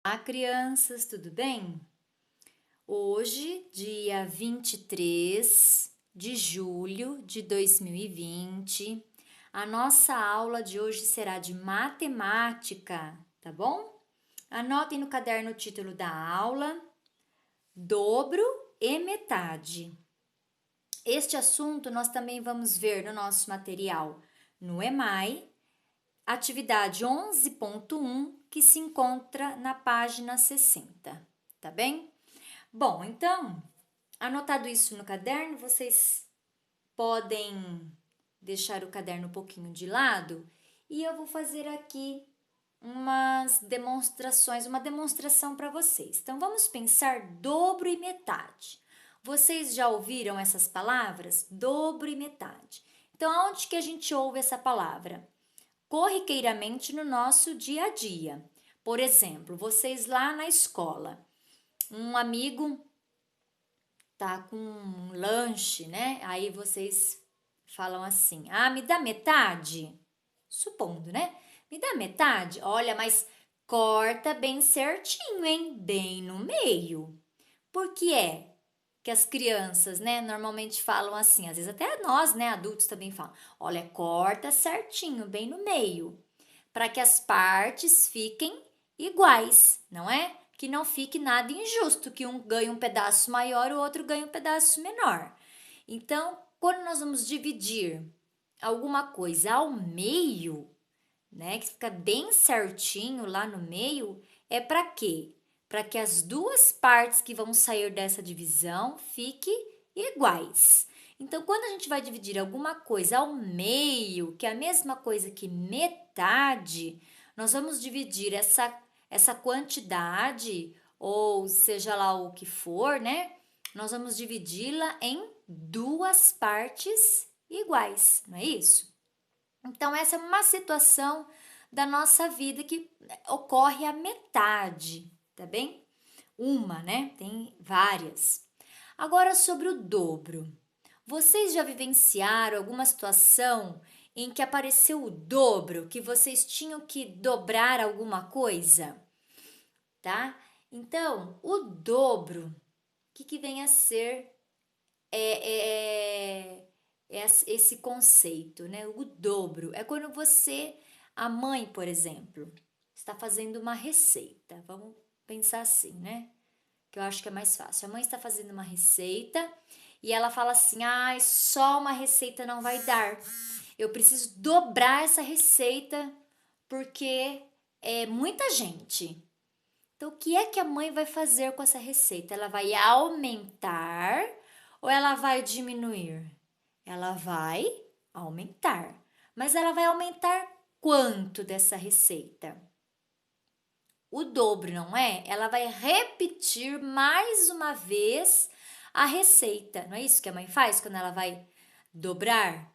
Olá, crianças, tudo bem? Hoje, dia 23 de julho de 2020, a nossa aula de hoje será de matemática, tá bom? Anotem no caderno o título da aula: dobro e metade. Este assunto nós também vamos ver no nosso material no EMAI, atividade 11.1, que se encontra na página 60, tá bem? Bom, então, anotado isso no caderno, vocês podem deixar o caderno um pouquinho de lado e eu vou fazer aqui uma demonstração para vocês. Então, vamos pensar dobro e metade. Vocês já ouviram essas palavras? Dobro e metade. Então, aonde que a gente ouve essa palavra? Corriqueiramente no nosso dia a dia. Por exemplo, vocês lá na escola, um amigo tá com um lanche, né? Aí vocês falam assim: "Ah, me dá metade?" Supondo, né? Me dá metade? Olha, mas corta bem certinho, hein? Bem no meio. Por que é que as crianças, né, normalmente falam assim, às vezes até nós, né, adultos também falam: "Olha, corta certinho, bem no meio, para que as partes fiquem iguais, não é? Que não fique nada injusto, que um ganhe um pedaço maior, o outro ganhe um pedaço menor." Então, quando nós vamos dividir alguma coisa ao meio, né, que fica bem certinho lá no meio, é para quê? Para que as duas partes que vão sair dessa divisão fiquem iguais. Então, quando a gente vai dividir alguma coisa ao meio, que é a mesma coisa que metade, nós vamos dividir essa quantidade, ou seja lá o que for, né? Nós vamos dividi-la em duas partes iguais, não é isso? Então, essa é uma situação da nossa vida que ocorre à metade, tá bem? Uma, né? Tem várias. Agora, sobre o dobro. Vocês já vivenciaram alguma situação em que apareceu o dobro, que vocês tinham que dobrar alguma coisa, tá? Então, o dobro, o que vem a ser esse conceito, né? O dobro é quando você, a mãe, por exemplo, está fazendo uma receita. Vamos pensar assim, né? Que eu acho que é mais fácil. A mãe está fazendo uma receita e ela fala assim: "Ai, só uma receita não vai dar. Eu preciso dobrar essa receita porque é muita gente." Então, o que é que a mãe vai fazer com essa receita? Ela vai aumentar ou ela vai diminuir? Ela vai aumentar. Mas ela vai aumentar quanto dessa receita? O dobro, não é? Ela vai repetir mais uma vez a receita. Não é isso que a mãe faz quando ela vai dobrar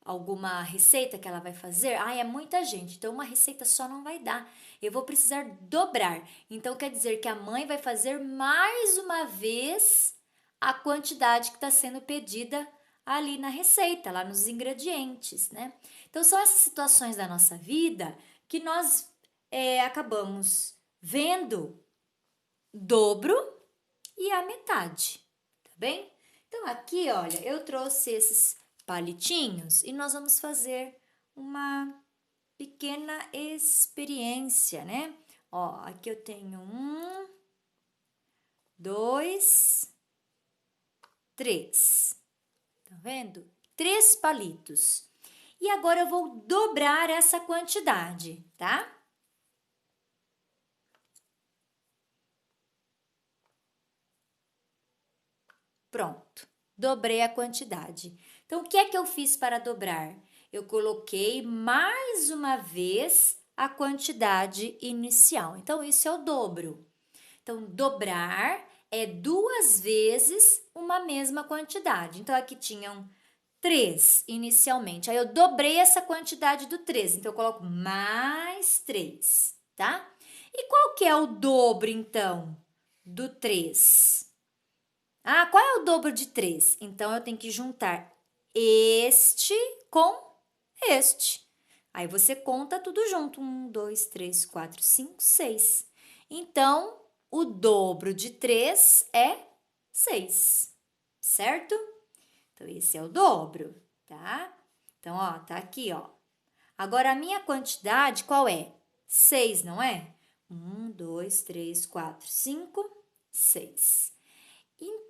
alguma receita que ela vai fazer? Ah, é muita gente, então uma receita só não vai dar. Eu vou precisar dobrar. Então quer dizer que a mãe vai fazer mais uma vez a quantidade que está sendo pedida ali na receita, lá nos ingredientes, né? Então são essas situações da nossa vida que nós acabamos vendo dobro e a metade, tá bem? Então, aqui, olha, eu trouxe esses palitinhos e nós vamos fazer uma pequena experiência, né? Ó, aqui eu tenho 2, 3. Tá vendo? 3 palitos. E agora eu vou dobrar essa quantidade, tá? Pronto, dobrei a quantidade. Então, o que é que eu fiz para dobrar? Eu coloquei mais uma vez a quantidade inicial. Então, isso é o dobro. Então, dobrar é 2 vezes uma mesma quantidade. Então, aqui tinham 3 inicialmente. Aí, eu dobrei essa quantidade do 3. Então, eu coloco mais 3, tá? E qual que é o dobro, então, do 3? Ah, qual é o dobro de 3? Então, eu tenho que juntar este com este. Aí você conta tudo junto. 1, 2, 3, 4, 5, 6. Então, o dobro de 3 é 6, certo? Então, esse é o dobro, tá? Então, ó, tá aqui, ó. Agora, a minha quantidade qual é? 6, não é? 1, 2, 3, 4, 5, 6.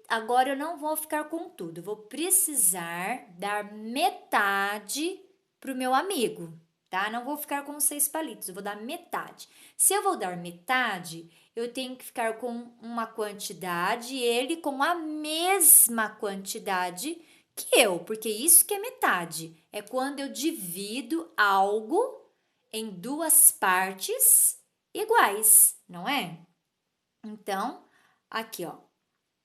Agora, eu não vou ficar com tudo. Eu vou precisar dar metade para o meu amigo, tá? Não vou ficar com 6 palitos, eu vou dar metade. Se eu vou dar metade, eu tenho que ficar com uma quantidade e ele com a mesma quantidade que eu, porque isso que é metade. É quando eu divido algo em duas partes iguais, não é? Então, aqui, ó.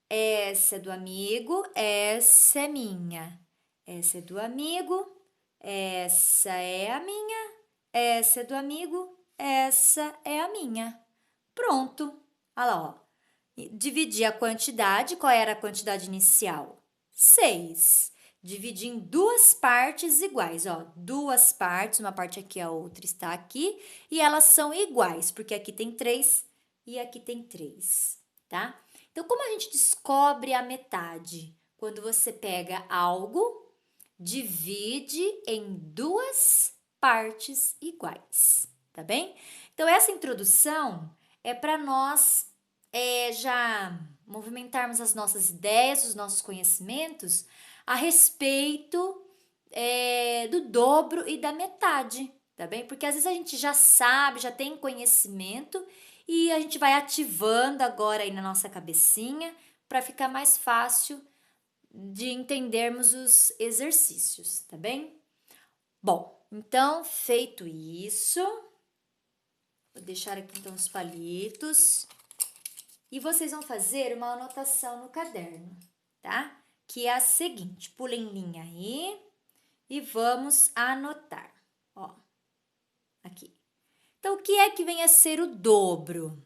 Essa é do amigo, essa é minha. Essa é do amigo, essa é a minha. Essa é do amigo, essa é a minha. Pronto. Olha lá, ó. Dividi a quantidade. Qual era a quantidade inicial? 6. Dividi em duas partes iguais, ó. Duas partes, uma parte aqui, a outra está aqui. E elas são iguais, porque aqui tem 3 e aqui tem 3, tá? Então, como a gente descobre a metade? Quando você pega algo, divide em duas partes iguais, tá bem? Então, essa introdução é para nós já movimentarmos as nossas ideias, os nossos conhecimentos a respeito do dobro e da metade, tá bem? Porque às vezes a gente já sabe, já tem conhecimento e a gente vai ativando agora aí na nossa cabecinha para ficar mais fácil de entendermos os exercícios, tá bem? Bom, então, feito isso, vou deixar aqui então os palitos e vocês vão fazer uma anotação no caderno, tá? Que é a seguinte, pulem linha aí e vamos anotar, ó, aqui. Então, o que é que vem a ser o dobro?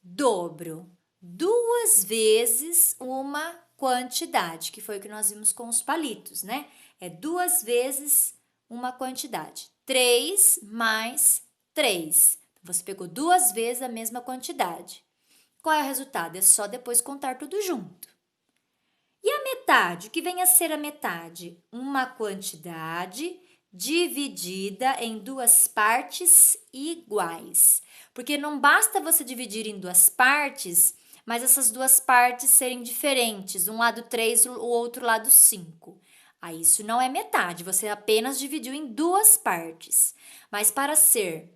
Dobro, 2 vezes uma quantidade, que foi o que nós vimos com os palitos, né? É 2 vezes uma quantidade. 3 mais 3. Você pegou 2 vezes a mesma quantidade. Qual é o resultado? É só depois contar tudo junto. E a metade? O que vem a ser a metade? Uma quantidade dividida em duas partes iguais. Porque não basta você dividir em duas partes, mas essas duas partes serem diferentes, um lado 3, o outro lado 5. Aí isso não é metade, você apenas dividiu em duas partes. Mas para ser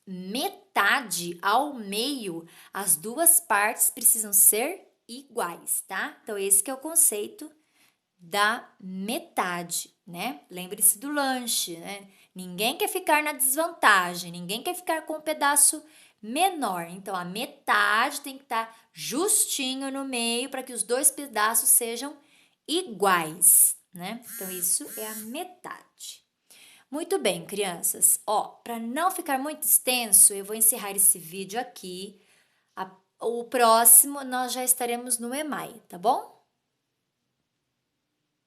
metade ao meio, as duas partes precisam ser iguais, tá? Então, esse que é o conceito da metade, né? Lembre-se do lanche, né? Ninguém quer ficar na desvantagem, ninguém quer ficar com um pedaço menor. Então, a metade tem que estar justinho no meio para que os dois pedaços sejam iguais, né? Então, isso é a metade. Muito bem, crianças. Ó, para não ficar muito extenso, eu vou encerrar esse vídeo aqui. O próximo nós já estaremos no EMAI, tá bom?